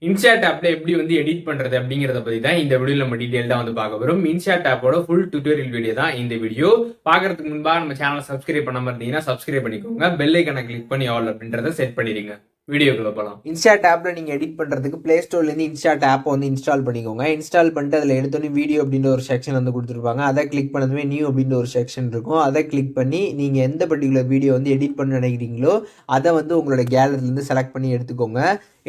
InShot ஆப்ல எப்படி வந்து எடிட் பண்றது அப்படிங்கறத பத்தி தான் இந்த வீடியோல நம்ம டீடைல்டா வந்து பார்க்க போறோம். இன்ஷாட் ஆப்போட ஃபுல் டியூட்டோரியல் வீடியோ தான் இந்த வீடியோ. பாக்குறதுக்கு முன்பா நம்ம சேனலை சப்ஸ்கிரைப் பண்ணாம இருந்தீங்கன்னா சப்ஸ்கிரைப் பண்ணிக்கோங்க. பெல் ஐக்கனை கிளிக் பண்ணி ஆல் அப்படின்றத செட் பண்ணிடுங்க. வீடியோக்குள்ள போகலாம். இன்ஷாட் ஆப்ல நீங்க எடிட் பண்றதுக்கு பிளே ஸ்டோர்ல இருந்து இன்ஷாட் ஆப் வந்து இன்ஸ்டால் பண்ணிக்கோங்க. இன்ஸ்டால் பண்ணிட்டு அதுல எடுத்தோன்னே வீடியோ அப்படின்ற ஒரு செக்ஷன் வந்து கொடுத்துருப்பாங்க. அதை கிளிக் பண்ணதுமே நியூ அப்படின்ற ஒரு செக்ஷன் இருக்கும். அதை கிளிக் பண்ணி நீங்க எந்த பர்டிகுலர் வீடியோ வந்து எடிட் பண்ண நினைக்கிறீங்களோ அதை வந்து உங்களோட கேலரில இருந்து செலக்ட் பண்ணி எடுத்துக்கோங்க.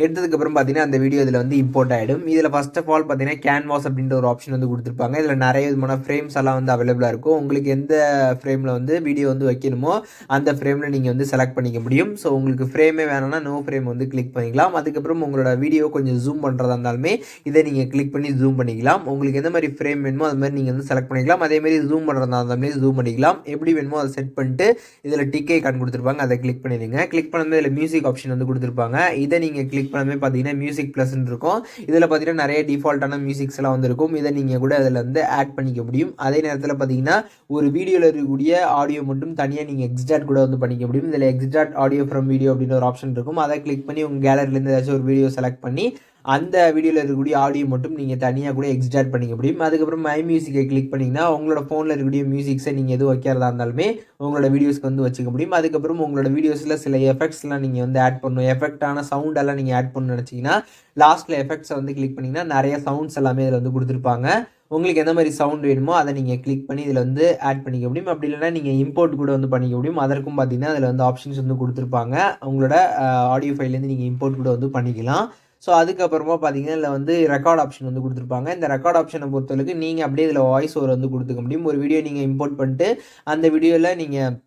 எடுத்ததுக்கப்புறம் பார்த்தீங்கன்னா அந்த வீடியோ இதில் வந்து இம்போர்ட் ஆகிடும். இதில் ஃபர்ஸ்ட் ஆஃப் ஆல் பார்த்தீங்கன்னா கேன்வாஸ் அப்படின்ற ஒரு ஆப்ஷன் வந்து கொடுத்துருப்பாங்க. இதில் நிறைய விதமான ஃப்ரேம்ஸ் எல்லாம் வந்து அவைலபிளாக இருக்கும். உங்களுக்கு எந்த ஃப்ரேமில் வந்து வீடியோ வந்து வைக்கணுமோ அந்த ஃப்ரேமில் நீங்கள் வந்து செலக்ட் பண்ணிக்க முடியும். ஸோ உங்களுக்கு ஃப்ரேமே வேணும்னா நோ ஃப்ரேம் வந்து கிளிக் பண்ணிக்கலாம். அதுக்கப்புறம் உங்களோட வீடியோ கொஞ்சம் ஜூம் பண்ணுறதா இருந்தாலுமே இதை நீங்கள் கிளிக் பண்ணி ஜூம் பண்ணிக்கலாம். உங்களுக்கு எந்த மாதிரி ஃப்ரேம் வேணுமோ அது மாதிரி நீங்கள் வந்து செலக்ட் பண்ணிக்கலாம். அதேமாதிரி ஜூம் பண்ணுறதா இருந்தாலுமே ஜூம் பண்ணிக்கலாம். எப்படி வேணுமோ அதை செட் பண்ணிட்டு இதில் டிக் ஐகான் கொடுத்துருப்பாங்க. அதை கிளிக் பண்ணிடுங்க. கிளிக் பண்ணும்போது இதில் மியூசிக் ஆப்ஷன் வந்து கொடுத்துருப்பாங்க. இதை நீங்கள் கிளிக் பண்ணவே பார்த்தீங்கன்னா மியூசிக் ப்ளஸ்ன்னு இருக்கும். இதில் பார்த்தீங்கன்னா நிறைய டிஃபால்ட்டான மியூசிக்ஸ் எல்லாம் வந்து இருக்கும். இதை நீங்கள் கூட அதில் வந்து ஆட் பண்ணிக்க முடியும். அதே நேரத்தில் பார்த்தீங்கன்னா ஒரு வீடியோவில் இருக்கக்கூடிய ஆடியோ மட்டும் தனியாக நீங்கள் எக்ஸ்ட்ராக்ட் கூட வந்து பண்ணிக்க முடியும். இதில் எக்ஸ்ட்ராக்ட் ஆடியோ ஃப்ரம் வீடியோ அப்படின்னு ஒரு ஆப்ஷன் இருக்கும். அதை கிளிக் பண்ணி உங்கள் கேலரிலேருந்து ஏதாச்சும் ஒரு வீடியோ செலக்ட் பண்ணி அந்த வீடியோவில் இருக்கக்கூடிய ஆடியோ மட்டும் நீங்கள் தனியாக கூட எக்ஸ்ட்ராக்ட் பண்ணிக்க முடியும். அதுக்கப்புறம் மை மியூசிக்கை கிளிக் பண்ணிங்கன்னா உங்களோட ஃபோனில் இருக்கக்கூடிய மியூசிக்ஸை நீங்கள் எதுவும் வைக்கிறதா இருந்தாலுமே உங்களோட வீடியோஸ்க்கு வந்து வச்சுக்க முடியும். அதுக்கப்புறம் உங்களோட வீடியோஸில் சில எஃபெக்ட்ஸ்லாம் நீங்கள் வந்து ஆட் பண்ணணும். எஃபெக்டான சவுண்டெல்லாம் நீங்கள் ஆட் பண்ணணும்னு நினச்சிங்கன்னா லாஸ்ட்டில் எஃபெக்ட்ஸை வந்து கிளிக் பண்ணிங்கன்னா நிறைய சவுண்ட்ஸ் எல்லாமே இதில் வந்து கொடுத்துருப்பாங்க. உங்களுக்கு எந்த மாதிரி சவுண்ட் வேணுமோ அதை நீங்கள் கிளிக் பண்ணி இதில் வந்து ஆட் பண்ணிக்க முடியும். அப்படி இல்லைனா நீங்கள் இம்போர்ட் கூட வந்து பண்ணிக்க முடியும். அதற்கும் பார்த்தீங்கன்னா அதில் வந்து ஆப்ஷன்ஸ் வந்து கொடுத்துருப்பாங்க. உங்களோட ஆடியோ ஃபைல்லேருந்து நீங்கள் இம்போர்ட் கூட வந்து பண்ணிக்கலாம். ஸோ அதுக்கப்புறமா பார்த்தீங்கன்னா இதில் வந்து ரெக்கார்ட் ஆப்ஷன் வந்து கொடுத்துருப்பாங்க. இந்த ரெக்கார்ட் ஆப்ஷனை பொறுத்தவரைக்கும் நீங்கள் அப்படியே இதில் வாய்ஸ் ஓவர் வந்து கொடுத்துக்க முடியும். ஒரு வீடியோ நீங்கள் இம்போர்ட் பண்ணிட்டு அந்த வீடியோவில் நீங்கள்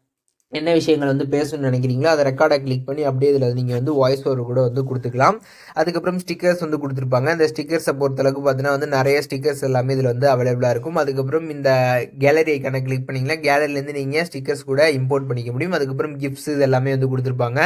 என்ன விஷயங்கள் வந்து பேசணும்னு நினைக்கிறீங்களோ அதை ரெக்கார்டை கிளிக் பண்ணி அப்படியே இதில் நீங்கள் வந்து வாய்ஸ் ஓவர் கூட வந்து கொடுத்துக்கலாம். அதுக்கப்புறம் ஸ்டிக்கர்ஸ் வந்து கொடுத்துருப்பாங்க. இந்த ஸ்டிக்கர்ஸை பொறுத்தளவுக்கு பார்த்தீங்கன்னா வந்து நிறைய ஸ்டிக்கர்ஸ் எல்லாமே இதில் வந்து அவைலபிளாக இருக்கும். அதுக்கப்புறம் இந்த கேலரி ஐக்கானை கிளிக் பண்ணிங்கன்னா கேலரிலேருந்து நீங்கள் ஸ்டிக்கர்ஸ் கூட இம்போர்ட் பண்ணிக்க முடியும். அதுக்கப்புறம் கிஃப்ட்ஸ் இது எல்லாமே வந்து கொடுத்துருப்பாங்க.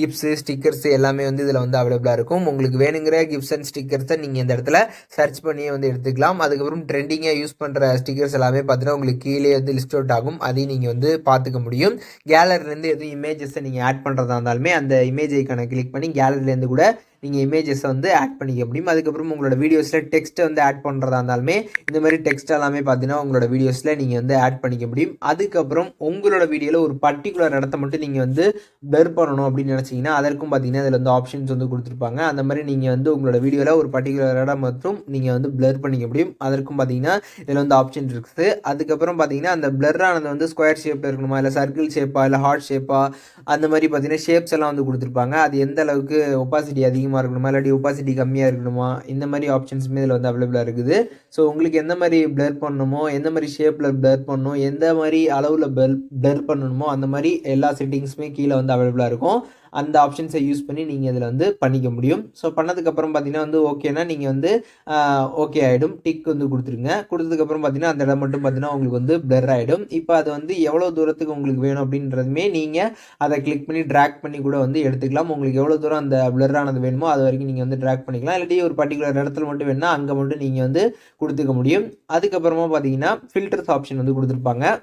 கிஃப்ட்ஸு ஸ்டிக்கர்ஸ் எல்லாமே வந்து இதில் வந்து அவைலபிளாக இருக்கும். உங்களுக்கு வேணுங்கிற கிஃப்ட்ஸ் அண்ட் ஸ்டிக்கர்ஸை நீங்கள் இந்த இடத்துல சர்ச் பண்ணியே வந்து எடுத்துக்கலாம். அதுக்கப்புறம் ட்ரெண்டிங்காக யூஸ் பண்ணுற ஸ்டிக்கர்ஸ் எல்லாமே பார்த்தீங்கன்னா உங்களுக்கு கீழே வந்து லிஸ்ட் அவுட் ஆகும். அதையும் நீங்கள் வந்து பார்த்துக்க முடியும். கேலரிலேருந்து எதுவும் இமேஜஸை நீங்கள் ஆட் பண்ணுறதா இருந்தாலுமே அந்த இமேஜ் ஐக்கானை கிளிக் பண்ணி கேலரிலேருந்து கூட நீங்கள் இமேஜஸை வந்து ஆட் பண்ணிக்க முடியும். அதுக்கப்புறம் உங்களோட வீடியோஸில் டெக்ஸ்ட்டை வந்து ஆட் பண்ணுறதா இருந்தாலுமே இந்த மாதிரி டெக்ஸ்ட் எல்லாமே பார்த்தீங்கன்னா உங்களோட வீடியோஸில் நீங்கள் வந்து ஆட் பண்ணிக்க முடியும். அதுக்கப்புறம் உங்களோட வீடியோவில் ஒரு பர்டிகுலர் இடத்த மட்டும் நீங்கள் வந்து பிளர் பண்ணணும் அப்படின்னு நினச்சிங்கன்னா அதற்கும் பார்த்தீங்கன்னா இதில் வந்து ஆப்ஷன்ஸ் வந்து கொடுத்துருப்பாங்க. அந்த மாதிரி நீங்கள் வந்து உங்களோட வீடியோவில் ஒரு பர்டிகுலர் இடம் மட்டும் நீங்கள் வந்து பிளர் பண்ணிக்க முடியும். அதற்கும் பார்த்தீங்கன்னா இதில் வந்து ஆப்ஷன் இருக்குது. அதுக்கப்புறம் பார்த்தீங்கன்னா அந்த பிளர் ஆனது வந்து ஸ்கொயர் ஷேப்பில் இருக்கணுமா இல்லை சர்க்கிள் ஷேப்பா இல்லை ஹார்ட் ஷேப்பா அந்த மாதிரி பார்த்தீங்கன்னா ஷேப்ஸ் எல்லாம் வந்து கொடுத்துருப்பாங்க. அது எந்த அளவுக்கு ஒப்பாசிட்டி அதிகமாக இருக்கணுமா இல்லாட்டி ஒப்பாசிட்டி கம்மியாக இருக்கணுமா இந்த மாதிரி ஆப்ஷன்ஸுமே இதில் வந்து அவைலபிளாக இருக்குது. ஸோ உங்களுக்கு எந்த மாதிரி பிளர் பண்ணணுமோ எந்த மாதிரி ஷேப்பில் பிளர் பண்ணணும் எந்த மாதிரி அளவில் பிளர் பண்ணணுமோ அந்த மாதிரி எல்லா செட்டிங்ஸுமே கீழே வந்து அவைலபிளாக இருக்கும். அந்த ஆப்ஷன்ஸை யூஸ் பண்ணி நீங்கள் இதில் வந்து பண்ணிக்க முடியும். ஸோ பண்ணதுக்கப்புறம் பார்த்தீங்கன்னா வந்து ஓகேனா நீங்கள் வந்து ஓகே ஆகிடும். டிக் வந்து கொடுத்துருங்க. கொடுத்ததுக்கப்புறம் பார்த்தீங்கன்னா அந்த இடம் மட்டும் பார்த்தீங்கன்னா உங்களுக்கு வந்து பிளர் ஆகிடும். இப்போ அது வந்து எவ்வளோ தூரத்துக்கு உங்களுக்கு வேணும் அப்படின்றதுமே நீங்கள் அதை கிளிக் பண்ணி ட்ராக் பண்ணி கூட வந்து எடுத்துக்கலாம். உங்களுக்கு எவ்வளோ தூரம் அந்த பிளர் ஆனது வேணுமோ அது வரைக்கும் நீங்கள் வந்து ட்ராக் பண்ணிக்கலாம். இல்லாட்டி ஒரு பர்டிகுலர் இடத்துல மட்டும் வேணும்னா அங்கே மட்டும் நீங்கள் வந்து கொடுத்துக்க முடியும். அதுக்கப்புறமா பார்த்தீங்கன்னா ஃபில்டர்ஸ் ஆப்ஷன் வந்து கொடுத்துருப்பாங்க.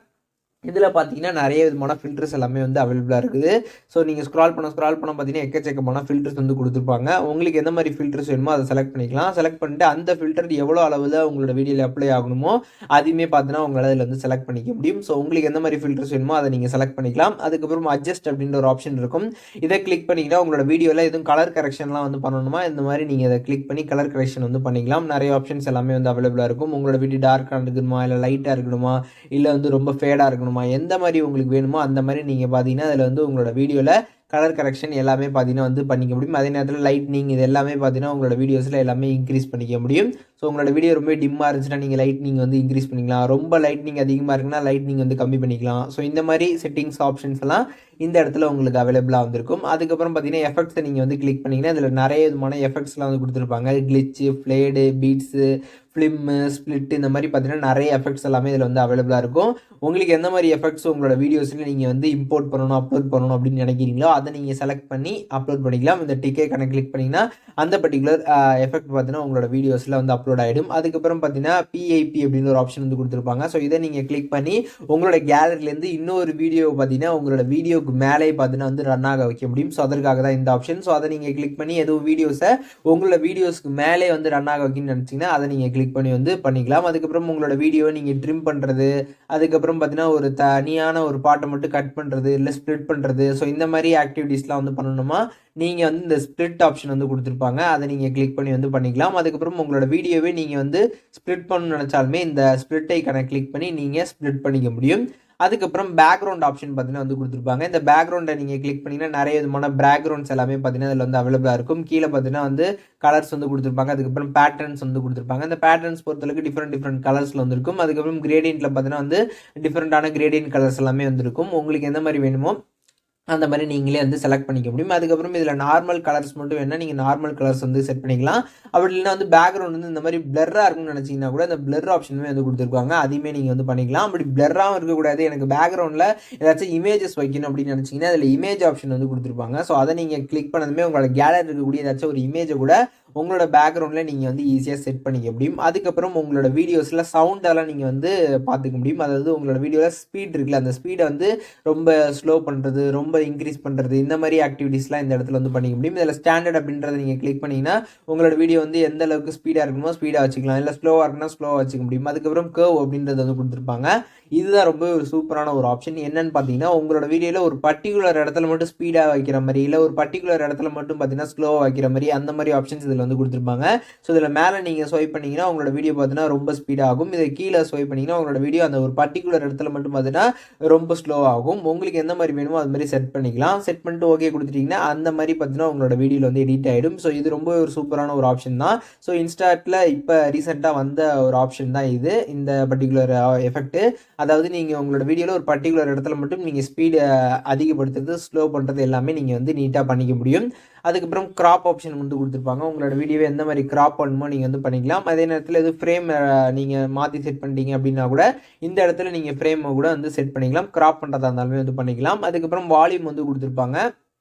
இதில் பார்த்தீங்கன்னா நிறைய விதமான ஃபில்டர்ஸ் எல்லாமே வந்து அவைலபிளாக இருக்குது. ஸோ நீங்கள் ஸ்க்ரால் பண்ண பார்த்தீங்கன்னா எக்கச்சக்கமான ஃபில்டர்ஸ் வந்து கொடுத்துருப்பாங்க. உங்களுக்கு எந்த மாதிரி ஃபில்டர்ஸ் வேணுமோ அதை செலக்ட் பண்ணிக்கலாம். செலக்ட் பண்ணிட்டு அந்த ஃபில்டர் எவ்வளோ அளவில் உங்களோட வீடியோவில் அப்ளை ஆகணுமோ அதுவுமே பார்த்தீங்கன்னா உங்களால் அதில் வந்து செலக்ட் பண்ணிக்க முடியும். ஸோ உங்களுக்கு எந்த மாதிரி ஃபில்டர்ஸ் வேணுமோ அதை நீங்கள் செலக்ட் பண்ணிக்கலாம். அதுக்கப்புறம் அட்ஜஸ்ட் அப்படின்ற ஒரு ஆப்ஷன் இருக்கும். இதை கிளிக் பண்ணிங்கன்னா உங்களோட வீடியோவில் எதுவும் கலர் கரெக்ஷன்லாம் வந்து பண்ணணுமா இந்த மாதிரி நீங்கள் அதை கிளிக் பண்ணி கலர் கரெக்ஷன் வந்து பண்ணிக்கலாம். நிறைய ஆப்ஷன்ஸ் எல்லாமே வந்து அவைலபிளாக இருக்கும். உங்களோட வீடியோ டார்க்காக இருக்கணுமா இல்லை லைட்டாக இருக்கணுமா இல்லை வந்து ரொம்ப ஃபேடாக இருக்கணுமா எந்த மாதிரி உங்களுக்கு வேணுமோ அந்த மாதிரி நீங்கள் பார்த்தீங்கன்னா அதில் வந்து உங்களோட வீடியோவில் கலர் கரெக்ஷன் எல்லாமே பார்த்தீங்கன்னா வந்து பண்ணிக்க முடியும். அதே நேரத்தில் லைட்னிங் இது எல்லாமே பார்த்தீங்கன்னா உங்களோட வீடியோஸில் எல்லாமே இன்க்ரீஸ் பண்ணிக்க முடியும். ஸோ உங்களோட வீடியோ ரொம்ப டிம்மாக இருந்துச்சுன்னா நீங்கள் லைட்னிங் வந்து இன்க்ரீஸ் பண்ணிக்கலாம். ரொம்ப லைட்னிங் அதிகமாக இருக்குன்னா லைட்னிங் வந்து கம்மி பண்ணிக்கலாம். ஸோ இந்த மாதிரி செட்டிங்ஸ் ஆப்ஷன்ஸ் எல்லாம் இந்த இடத்துல உங்களுக்கு அவைலபிளாக வந்திருக்கும். அதுக்கப்புறம் பார்த்தீங்கன்னா எஃபெக்ட்ஸை நீங்கள் வந்து கிளிக் பண்ணிங்கன்னா இதில் நிறைய விதமான எஃபெக்ட்ஸ்லாம் வந்து கொடுத்துருப்பாங்க. கிளிச்சு, ஃப்ளேடு, பீட்ஸு, ஃபிலிம்மு, ஸ்ப்ளிட் இந்த மாதிரி பார்த்தீங்கன்னா நிறைய எஃபெக்ட்ஸ் எல்லாமே இதில் வந்து அவைலபிளாக இருக்கும். உங்களுக்கு எந்த மாதிரி எஃபெக்ட்ஸ் உங்களோட வீடியோஸில் நீங்கள் வந்து இம்போர்ட் பண்ணணும், அப்லோட் பண்ணணும் அப்படின்னு நினைக்கிறீங்களோ அதை நீங்கள் செலக்ட் பண்ணி அப்லோட் பண்ணிக்கலாம். இந்த டிக்கே கணக்கு கிளிக் பண்ணிங்கன்னா அந்த பர்டிகுலர் எஃபெக்ட் பார்த்தீங்கன்னா உங்களோட வீடியோஸில் வந்து அப்லோட் ஆகிடும். அதுக்கப்புறம் பார்த்தீங்கன்னா PIP அப்படின்னு ஒரு ஆப்ஷன் வந்து கொடுத்துருப்பாங்க. ஸோ இதை நீங்கள் கிளிக் பண்ணி உங்களோட கேலரிலேருந்து இன்னொரு வீடியோ பார்த்தீங்கன்னா உங்களோட வீடியோக்கு மேலே பார்த்தீங்கன்னா வந்து ரன் ஆக வைக்க முடியும். ஸோ அதற்காக தான் இந்த ஆப்ஷன். ஸோ அதை நீங்கள் கிளிக் பண்ணி எதுவும் வீடியோஸை உங்களோட வீடியோஸ்க்கு மேலே வந்து ரன் ஆக வைக்கணும்னு நினச்சிங்கன்னா அதை நீங்கள் கிளிக் பண்ணி வந்து பண்ணிக்கலாம். அதுக்கப்புறம் உங்களோட வீடியோவை நீங்கள் ட்ரிம் பண்ணுறது, அதுக்கப்புறம் பார்த்தீங்கன்னா ஒரு தனியான ஒரு பாட்டை மட்டும் கட் பண்ணுறது, இல்லை ஸ்ப்ளிட் பண்ணுறது, ஸோ இந்த மாதிரி ஆக்டிவிட்டீஸ்லாம் வந்து பண்ணணுமா நீங்கள் வந்து இந்த ஸ்ப்ளிட் ஆப்ஷன் வந்து கொடுத்துருப்பாங்க. அதை நீங்கள் கிளிக் பண்ணி வந்து பண்ணிக்கலாம். அதுக்கப்புறம் உங்களோட வீடியோவே நீங்கள் வந்து ஸ்ப்ளிட் பண்ணணும்னு நினச்சாலுமே இந்த ஸ்ப்ளிட் ஐக்கானை கிளிக் பண்ணி நீங்கள் ஸ்ப்ளிட் பண்ணிக்க முடியும். அதுக்கப்புறம் பேக்ரவுண்ட் ஆப்ஷன் பார்த்தீங்கன்னா வந்து கொடுத்துருப்பாங்க. இந்த பேக்ரவுண்டை நீங்கள் கிளிக் பண்ணிங்கன்னா நிறைய விதமான பேக்ரவுண்ட்ஸ் எல்லாமே பார்த்தீங்கன்னா அதில் வந்து அவைலபிளாக இருக்கும். கீழே பார்த்தீங்கன்னா வந்து கலர்ஸ் வந்து கொடுத்துருப்பாங்க. அதுக்கப்புறம் பேட்டர்ன்ஸ் வந்து கொடுத்துருப்பாங்க. இந்த பேட்டர்ன்ஸ் பொறுத்தளவுக்கு டிஃப்ரெண்ட் கலர்ஸில் வந்துருக்கும். அதுக்கப்புறம் கிரேடியன்ட்டில் பார்த்தீங்கன்னா வந்து டிஃப்ரெண்டான கிரேடியன்ட் கலர்ஸ் எல்லாமே வந்துருக்கும். உங்களுக்கு எந்த மாதிரி வேணுமோ அந்த மாதிரி நீங்களே வந்து செலக்ட் பண்ணிக்க முடியும். அதுக்கப்புறம் இதில் நார்மல் கலர்ஸ் மட்டும் வேணால் நீங்கள் நார்மல் கலர்ஸ் வந்து செட் பண்ணிக்கலாம். அப்படி இல்லைன்னா வந்து பேக்ரவுண்ட் வந்து இந்த மாதிரி பிளர்ராக இருக்கும்னு நினச்சிங்கன்னா கூட இந்த பிளர் ஆப்ஷனுமே வந்து கொடுத்துருக்காங்க. அதையுமே நீங்கள் வந்து பண்ணிக்கலாம். அப்படி பிளர்ராகவும் இருக்கக்கூடாது, எனக்கு பேக்ரவுண்டில் ஏதாச்சும் இமேஜஸ் வைக்கணும் அப்படின்னு நினச்சிங்கன்னா அதில் இமேஜ் ஆப்ஷன் வந்து கொடுத்துருப்பாங்க. ஸோ அதை நீங்கள் கிளிக் பண்ணதுமே உங்களோட கேலரி இருக்கக்கூடிய ஏதாச்சும் ஒரு இமேஜை கூட உங்களோட பேக்ரவுண்டில் நீங்கள் வந்து ஈஸியாக செட் பண்ணிக்க முடியும். அதுக்கப்புறம் உங்களோட வீடியோஸில் சவுண்டெல்லாம் நீங்கள் வந்து பார்த்துக்க முடியும். அதாவது உங்களோட வீடியோவில் ஸ்பீட் இருக்குல்ல, அந்த ஸ்பீடை வந்து ரொம்ப ஸ்லோ பண்ணுறது, ரொம்ப இன்க்ரீஸ் பண்ணுறது, இந்த மாதிரி ஆக்டிவிட்டீஸ்லாம் இந்த இடத்துல வந்து பண்ணிக்க முடியும். இதில் ஸ்டாண்டர்ட் அப்படின்றத நீங்கள் கிளிக் பண்ணிங்கன்னா உங்களோட வீடியோ வந்து எந்த அளவுக்கு ஸ்பீடாக இருக்கணுமோ ஸ்பீடாக வச்சுக்கலாம், இல்லை ஸ்லோவாக இருக்குன்னா ஸ்லோவாக வச்சுக்க முடியும். அதுக்கப்புறம் கர்வ் அப்படின்றது வந்து கொடுத்துருப்பாங்க. இதுதான் ரொம்ப ஒரு சூப்பரான ஒரு ஆப்ஷன். என்னன்னு பார்த்தீங்கன்னா உங்களோட வீடியோவில் ஒரு பர்டிகுலர் இடத்துல மட்டும் ஸ்பீடாக வைக்கிற மாதிரி, இல்லை ஒரு பர்டிகுலர் இடத்துல மட்டும் பார்த்தீங்கன்னா ஸ்லோவாக வைக்கிற மாதிரி அந்த மாதிரி ஆப்ஷன்ஸ் இதில் வந்து கொடுத்துருப்பாங்க. ஸோ இதில் மேலே நீங்கள் ஸ்வைப் பண்ணிங்கன்னா உங்களோட வீடியோ பார்த்தீங்கன்னா ரொம்ப ஸ்பீடாகும். இதை கீழே ஸ்வைப் பண்ணிங்கன்னா உங்களோட வீடியோ அந்த ஒரு பர்டிகுலர் இடத்துல மட்டும் பார்த்தீங்கன்னா ரொம்ப ஸ்லோவாகும். உங்களுக்கு எந்த மாதிரி வேணுமோ அது மாதிரி செட் பண்ணிக்கலாம். செட் பண்ணிட்டு ஓகே கொடுத்துட்டிங்கன்னா அந்த மாதிரி பார்த்தீங்கன்னா உங்களோட வீடியோவில் வந்து எடிட் ஆகிடும். ஸோ இது ரொம்ப ஒரு சூப்பரான ஒரு ஆப்ஷன் தான். ஸோ இன்ஸ்டாட்டில் இப்போ ரீசெண்டாக வந்த ஒரு ஆப்ஷன் தான் இது, இந்த பர்டிகுலர் எஃபெக்ட். அதாவது நீங்கள் உங்களோட வீடியோவில் ஒரு பர்டிகுலர் இடத்துல மட்டும் நீங்கள் ஸ்பீடை அதிகப்படுத்துறது, ஸ்லோ பண்ணுறது எல்லாமே நீங்கள் வந்து நீட்டாக பண்ணிக்க முடியும். அதுக்கப்புறம் கிராப் ஆப்ஷன் வந்து கொடுத்துருப்பாங்க. உங்களோட வீடியோவை எந்த மாதிரி கிராப் பண்ணணுமோ நீங்கள் வந்து பண்ணிக்கலாம். அதே நேரத்தில் எது ஃப்ரேம் நீங்கள் மாற்றி செட் பண்ணிட்டீங்க அப்படின்னா கூட இந்த இடத்துல நீங்கள் ஃப்ரேமை கூட வந்து செட் பண்ணிக்கலாம். கிராப் பண்ணுறதா இருந்தாலுமே வந்து பண்ணிக்கலாம். அதுக்கப்புறம் வால்யூம் வந்து கொடுத்துருப்பாங்க.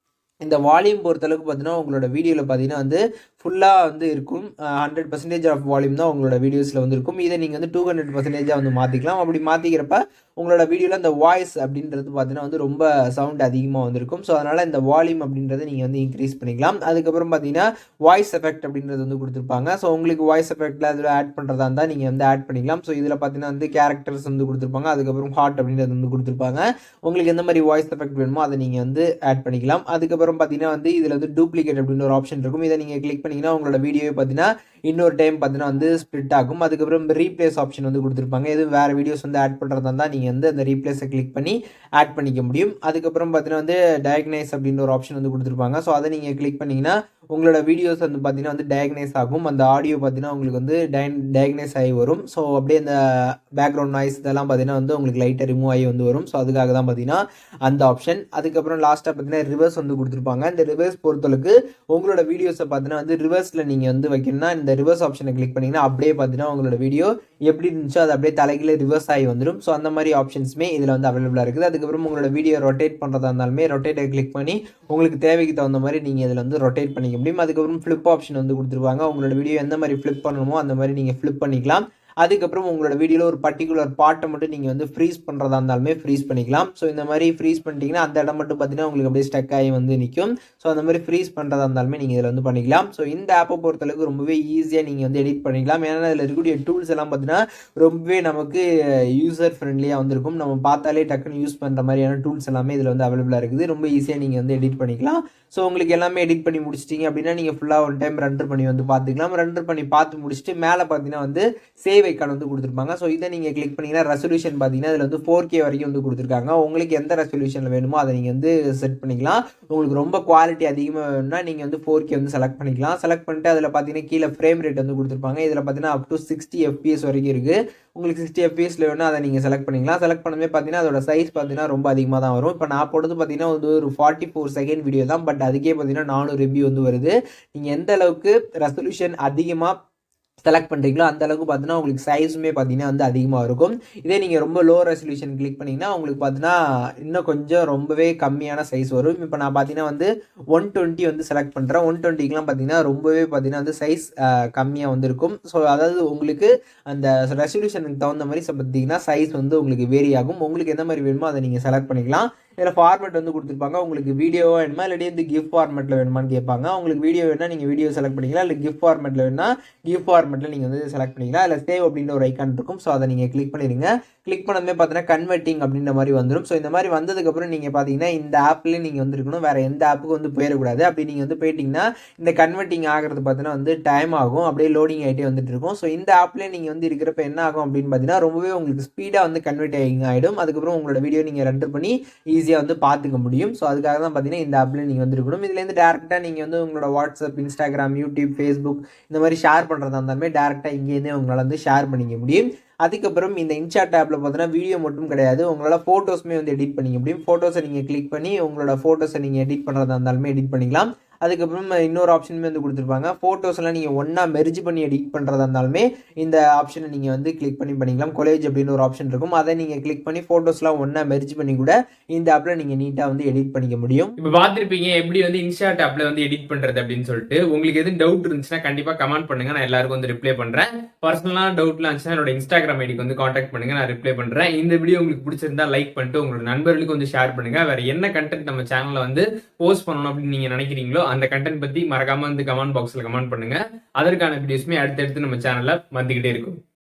இந்த வால்யூம் பொறுத்தளவுக்கு பார்த்தீங்கன்னா உங்களோட வீடியோவில் பார்த்தீங்கன்னா வந்து ஃபுல்லாக வந்து இருக்கும். 100% ஆஃப் வால்யூம் தான் உங்களோட வீடியோஸில் வந்து இருக்கும். இதை நீங்கள் வந்து 200% வந்து மாற்றிக்கலாம். அப்படி மாற்றிக்கிறப்ப உங்களோட வீடியோவில் அந்த வாய்ஸ் அப்படின்றது பார்த்தீங்கன்னா வந்து ரொம்ப சவுண்ட் அதிகமாக வந்திருக்கும். ஸோ அதனால் இந்த வால்யூம் அப்படின்றத நீங்கள் வந்து இன்க்ரீஸ் பண்ணிக்கலாம். அதுக்கப்புறம் பார்த்தீங்கன்னா வாய்ஸ் எஃபெக்ட் அப்படின்றது வந்து கொடுத்துருப்பாங்க. ஸோ உங்களுக்கு வாய்ஸ் எஃபெக்டில் அதில் ஆட் பண்ணுறதா இருந்தால் நீங்கள் வந்து ஆட் பண்ணிக்கலாம். ஸோ இதில் பார்த்தீங்கன்னா வந்து கேரக்டர்ஸ் வந்து கொடுத்துருப்பாங்க. அதுக்கப்புறம் ஹார்ட் அப்படின்றது வந்து கொடுத்துருப்பாங்க. உங்களுக்கு எந்த மாதிரி வாய்ஸ் எஃபெக்ட் வேணுமோ அதை நீங்கள் வந்து ஆட் பண்ணிக்கலாம். அதுக்கப்புறம் பார்த்தீங்கன்னா வந்து இதில் வந்து டூப்ளிகேட் அப்படின்னு ஒரு ஆப்ஷன் இருக்கும். இதை நீங்கள் கிளிக் பண்ணிங்கன்னா உங்களோட வீடியோவை பார்த்தீங்கன்னா இன்னொரு டைம் பார்த்தீங்கன்னா வந்து ஸ்ப்ளிட் ஆகும். அதுக்கப்புறம் ரீப்ளேஸ் ஆப்ஷன் வந்து கொடுத்துருப்பாங்க. எதுவும் வேறு வீடியோஸ் வந்து ஆட் பண்ணுறதா இருந்தால் நீங்கள் வந்து அந்த ரீப்ளேஸை கிளிக் பண்ணி ஆட் பண்ணிக்க முடியும். அதுக்கப்புறம் பார்த்தீங்கன்னா வந்து டயக்னைஸ் அப்படின்னு ஒரு ஆப்ஷன் வந்து கொடுத்துருப்பாங்க. ஸோ அதை நீங்கள் கிளிக் பண்ணிங்கன்னா உங்களோட வீடியோஸ் வந்து பார்த்தீங்கன்னா வந்து டயக்னைஸ் ஆகும். அந்த ஆடியோ பார்த்தீங்கன்னா உங்களுக்கு வந்து டயக்னைஸ் ஆகி வரும். ஸோ அப்படியே அந்த பேக்ரவுண்ட் நாய்ஸ் இதெல்லாம் பார்த்தீங்கன்னா வந்து உங்களுக்கு லைட்டாக ரிமூவ் ஆகி வந்து வரும். ஸோ அதுக்காக தான் பார்த்தீங்கன்னா அந்த ஆப்ஷன். அதுக்கப்புறம் லாஸ்ட்டாக பார்த்தீங்கன்னா ரிவர்ஸ் வந்து கொடுத்துருப்பாங்க. இந்த ரிவர்ஸ் பொறுத்தளவுக்கு உங்களோட வீடியோஸை பார்த்தீங்கன்னா வந்து ரிவர்ஸில் நீங்கள் வந்து வைக்கணும்னா இந்த ரிவர்ஸ் ஆப்ஷனை கிளிக் பண்ணிங்கன்னா அப்படியே பார்த்தீங்கன்னா உங்களோட வீடியோ எப்படி இருந்துச்சோ அது அப்படியே தலைகீழ ரிவர்ஸ் ஆகி வந்துடும். ஸோ அந்த மாதிரி ஆப்ஷன்ஸுமே இதில் வந்து அவைலபிளாக இருக்குது. அதுக்கப்புறம் உங்களோட வீடியோ ரொட்டேட் பண்ணுறதா இருந்தாலுமே ரொட்டேட்டை கிளிக் பண்ணி உங்களுக்கு தேவைக்கு தகுந்த மாதிரி நீங்கள் இதில் வந்து ரொட்டேட் பண்ணிக்க முடியும். அதுக்கப்புறம் ஃப்ளிப் ஆப்ஷன் வந்து கொடுத்துருவாங்க. உங்களோட வீடியோ எந்த மாதிரி ஃப்ளிப் பண்ணணுமோ அந்த மாதிரி நீங்கள் ஃப்ளிப் பண்ணிக்கலாம். அதுக்கப்புறம் உங்களோட வீடியோவில் ஒரு பர்டிகுலர் பார்ட்டை மட்டும் நீங்கள் வந்து ஃப்ரீஸ் பண்ணுறதா இருந்தாலுமே ஃப்ரீஸ் பண்ணிக்கலாம். ஸோ இந்த மாதிரி ஃப்ரீஸ் பண்ணிட்டீங்கன்னா அந்த இடம் மட்டும் பார்த்தீங்கன்னா உங்களுக்கு அப்படியே ஸ்டக் ஆகி வந்து நிற்கும். ஸோ அந்த மாதிரி ஃப்ரீஸ் பண்ணுறதா இருந்தாலுமே நீங்கள் இதில் வந்து பண்ணிக்கலாம். ஸோ இந்த ஆப்பை பொறுத்தளவுக்கு ரொம்பவே ஈஸியாக நீங்கள் வந்து எடிட் பண்ணிக்கலாம். ஏன்னா இதில் இருக்கக்கூடிய டூல்ஸ் எல்லாம் பார்த்தீங்கன்னா ரொம்பவே நமக்கு யூசர் ஃப்ரெண்ட்லியாக வந்திருக்கும். நம்ம பார்த்தாலே டக்குன்னு யூஸ் பண்ணுற மாதிரியான டூல்ஸ் எல்லாமே இதில் வந்து அவைலபிளாக இருக்குது. ரொம்ப ஈஸியாக நீங்கள் வந்து எடிட் பண்ணிக்கலாம். ஸோ உங்களுக்கு எல்லாமே எடிட் பண்ணி முடிச்சிட்டிங்க அப்படின்னா நீங்கள் ஃபுல்லாக ஒன் டைம் ரெண்டர் பண்ணி வந்து பார்த்துக்கலாம். ரெண்டர் பண்ணி பார்த்து முடிச்சுட்டு மேலே பார்த்தீங்கன்னா வந்து சேவ் ஐக்கான் வந்து கொடுத்துருப்பாங்க. ஸோ இதை நீங்கள் கிளிக் பண்ணிங்கன்னா ரெசல்யூஷன் பார்த்தீங்கன்னா இதில் வந்து 4K வரைக்கும் வந்து கொடுத்துருக்காங்க. உங்களுக்கு எந்த ரெசல்யூஷனில் வேணுமோ அதை நீங்கள் வந்து செட் பண்ணிக்கலாம். உங்களுக்கு ரொம்ப குவாலிட்டி அதிகமாக வேணும்னா நீங்கள் வந்து 4K வந்து செலக்ட் பண்ணிக்கலாம். செலக்ட் பண்ணிட்டு அதில் பார்த்தீங்கன்னா கீழே ஃப்ரேம் ரேட் வந்து கொடுத்துருப்பாங்க. இதில் பார்த்தீங்கன்னா அப் டு 60 FPS வரைக்கும் இருக்குது. உங்களுக்கு 60 FPSல வேணும் அதை நீங்கள் செலக்ட் பண்ணிக்கலாம். செலக்ட் பண்ணவே பார்த்தீங்கன்னா அதோட சைஸ் பார்த்தீங்கன்னா ரொம்ப அதிகமாக தான் வரும். இப்போ நான் போடுறது பார்த்தீங்கன்னா ஒரு 44 செகண்ட் வீடியோ தான். பட் அதுக்கே பார்த்தீங்கன்னா 400 MB வந்து வருது. நீங்கள் எந்த அளவுக்கு ரெசல்யூஷன் அதிகமாக செலக்ட் பண்ணுறீங்களோ அந்த அளவுக்கு பார்த்தீங்கன்னா உங்களுக்கு சைஸுமே பார்த்தீங்கன்னா வந்து அதிகமாக இருக்கும். இதே நீங்கள் ரொம்ப லோ ரெசல்யூஷன் கிளிக் பண்ணிங்கன்னா உங்களுக்கு பார்த்தீங்கன்னா இன்னும் கொஞ்சம் ரொம்பவே கம்மியான சைஸ் வரும். இப்போ நான் பார்த்தீங்கன்னா வந்து 120 வந்து செலக்ட் பண்ணுறேன். 120க்குலாம் பார்த்தீங்கன்னா ரொம்பவே பார்த்தீங்கன்னா வந்து சைஸ் கம்மியாக வந்து இருக்கும். ஸோ அதாவது உங்களுக்கு அந்த ரெசல்யூஷனுக்கு தகுந்த மாதிரி பார்த்தீங்கன்னா சைஸ் வந்து உங்களுக்கு வேரி ஆகும். உங்களுக்கு எந்த மாதிரி வேணுமோ அதை நீங்கள் செலக்ட் பண்ணிக்கலாம். இதில் ஃபார்மேட் வந்து கொடுத்துருப்பாங்க. உங்களுக்கு வீடியோவாக வேணுமா இல்லாட்டி வந்து கிஃப்ட் ஃபார்மேட்டில் வேணுமான்னு கேட்பாங்க. உங்களுக்கு வீடியோ வேணால் நீங்கள் வீடியோ செலக்ட் பண்ணிக்கலாம். இல்லை கிஃப்ட் ஃபார்மேட்டில் வேணுன்னா கிஃப்ட் ஃபார்மேட்டில் நீங்கள் வந்து செலக்ட் பண்ணிக்கலாம். இல்லை சேவ் அப்படின்ற ஒரு ஐக்கான் இருக்கும். ஸோ அதை நீங்கள் கிளிக் பண்ணிடுங்க. கிளிக் பண்ணதுமே பார்த்தீங்கன்னா கன்வெர்ட்டிங் அப்படின்ற மாதிரி வந்துடும். ஸோ இந்த மாதிரி வந்ததுக்கப்புறம் நீங்கள் பார்த்தீங்கன்னா இந்த ஆப்லேயே நீங்கள் வந்து இருக்கணும். வேறு எந்த ஆப்புக்கும் வந்து போயிடக்கூடாது. அப்படி நீங்கள் வந்து போயிட்டீங்கன்னா இந்த கன்வெர்ட்டிங் ஆகிறது பார்த்தீங்கன்னா வந்து டைம் ஆகும். அப்படியே லோடிங் ஆகிட்டே வந்துட்டு இருக்கும். ஸோ இந்த ஆப்லேயே நீங்கள் வந்து இருக்கிறப்ப என்ன ஆகும் அப்படின்னு பார்த்தீங்கன்னா ரொம்பவே உங்களுக்கு ஸ்பீடாக வந்து கன்வெர்ட் ஆகிடும். அதுக்கப்புறம் உங்களோட வீடியோ நீங்கள் ரெண்டர் பண்ணி ஈஸியாக வந்து பார்த்துக்க முடியும். ஸோ அதுக்காக தான் பார்த்தீங்கன்னா இந்த ஆப்லேயே நீங்கள் வந்து இருக்கணும். இதுலேருந்து டேரெக்டாக நீங்கள் வந்து உங்களோட வாட்ஸ்அப், இன்ஸ்டாகிராம், யூடியூப், ஃபேஸ்புக் இந்த மாதிரி ஷேர் பண்ணுறதா இருந்தாலுமே டேரெக்டாக இங்கேருந்தே உங்களால் வந்து ஷேர் பண்ணிக்க முடியும். அதுக்கப்புறம் இந்த இன்ஷாட் ஆப்பில் பார்த்தீங்கன்னா வீடியோ மட்டும் கிடையாது, உங்களால் ஃபோட்டோஸுமே வந்து எடிட் பண்ணிக்க முடியும். ஃபோட்டோஸை நீங்கள் கிளிக் பண்ணி உங்களோட ஃபோட்டோஸை நீங்கள் எடிட் பண்ணுறதா இருந்தாலுமே எடிட் பண்ணிக்கலாம். அதுக்கப்புறம் இன்னொரு ஆப்ஷனுமே வந்து கொடுத்துருப்பாங்க. ஃபோட்டோஸ்லாம் நீங்கள் ஒன்றா மெர்ஜ் பண்ணி எடிட் பண்ணுறதா இருந்தாலுமே இந்த ஆப்ஷனை நீங்கள் வந்து கிளிக் பண்ணி பண்ணிக்கலாம். கொலேஜ் அப்படின்னு ஒரு ஆப்ஷன் இருக்கும். அதை நீங்கள் கிளிக் பண்ணி ஃபோட்டோஸ்லாம் ஒன்றா மெர்ஜ் பண்ணி கூட இந்த ஆப்பில் நீங்கள் நீட்டாக வந்து எடிட் பண்ணிக்க முடியும். இப்போ பார்த்துருப்பீங்க எப்படி வந்து இன்ஷாட் ஆப்ல வந்து எடிட் பண்றது அப்படின்னு சொல்லிட்டு. உங்களுக்கு எதுவும் டவுட் இருந்துச்சுன்னா கண்டிப்பா கமெண்ட் பண்ணுங்க, நான் எல்லாருக்கும் வந்து ரிப்ளை பண்றேன். பர்சனலான டவுட்லாம் இருந்துச்சுன்னா என்னோட இன்ஸ்டாகிராம் ஐடிக்கு வந்து காண்டாக்ட் பண்ணுங்க, நான் ரிப்ளை பண்றேன். இந்த வீடியோ உங்களுக்கு பிடிச்சிருந்தா லைக் பண்ணிட்டு உங்களோட நண்பர்களுக்கு வந்து ஷேர் பண்ணுங்க. வேற என்ன கண்டென்ட் நம்ம சேனல்ல வந்து போஸ்ட் பண்ணணும் அப்படின்னு நீங்க நினைக்கிறீங்களோ அந்த கண்டென்ட் பத்தி மறக்காம வந்து கமெண்ட் பாக்ஸ்ல கமெண்ட் பண்ணுங்க. அதற்கான வீடியோஸ்மே அடுத்தடுத்து நம்ம சேனல்ல வந்துகிட்டே இருக்கும்.